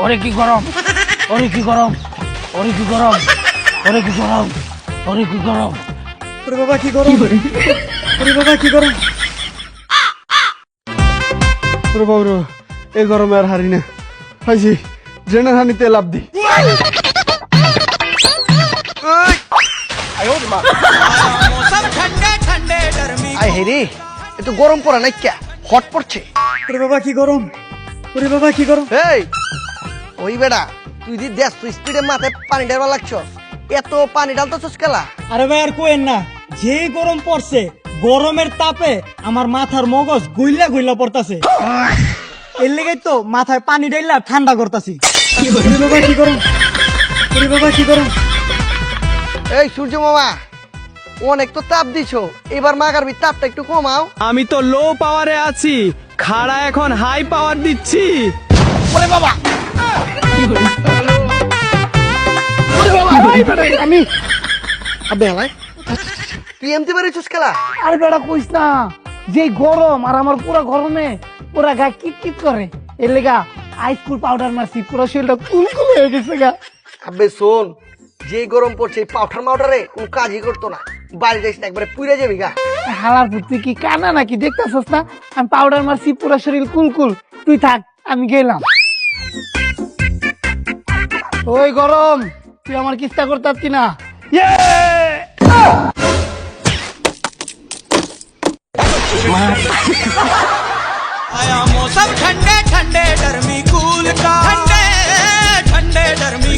ওরে কি গরম, ওরে কি গরম, ওরে কি গরম, ওরে কি গরম, ওরে কি গরম, ওরে বাবা কি গরম, ওরে বাবা কি গরম, ওরে বাবা রে, এই গরমে আর হারি না। হাইছি জেনার হানিতে লাভ দি। আই হেরি এত গরম পড়া নাই কে হট পড়ছে। ওরে বাবা কি গরম, ওরে বাবা কি গরম। এই ওই বেড়া তুই দি দেখ তুই স্পিডে মাথায় পানি ঢালবা লাগছ, এত পানি ঢালতেছস কেলা? আরে ভাই আর কোয়েন না, যে গরম পড়ছে গরমের তাপে আমার মাথার মগজ গুইলা গুইলা পড়তাছে। এর লেগে তো মাথায় পানি ঢাইলা ঠান্ডা করতাছি। ওরে বাবা কি গরম, ওরে বাবা কি গরম। এই সূর্য মামা অনেক তো তাপ দিছো, এবার মাগারবি তাপটা একটু কমাও। আমি তো লো পাওয়ারে আছি, খাড়া এখন হাই পাওয়ার দিচ্ছি। ওরে বাবা আমি আবে হালাই তুই এমতি বেরিয়েছিস খেলা? আরে বেড়া কইস না, যে গরম আর আমার পুরা গরমে পুরা গায়ে কিট করে, এর লেগা আইসকুল পাউডার মারছি, পুরো শরীরটা কুলকুল হয়ে গেছে গা। আবে শোন, যে গরম পড়ছে এই পাউডার মাউডারে কোন কাজই করতো না, বাড়ি যাইস না একবারে পুড়ে যাবি গা। হালার পুত্র কি কানা নাকি, দেখতেছস না আমি পাউডার মারছি, পুরো শরীর কুলকুল। তুই থাক, আমি গেলাম। ওই গরম, তুই আমার কিস্তা করতে পারতি না? आया मौसम ठंडे ठंडे गर्मी कूल का, ठंडे ठंडे गर्मी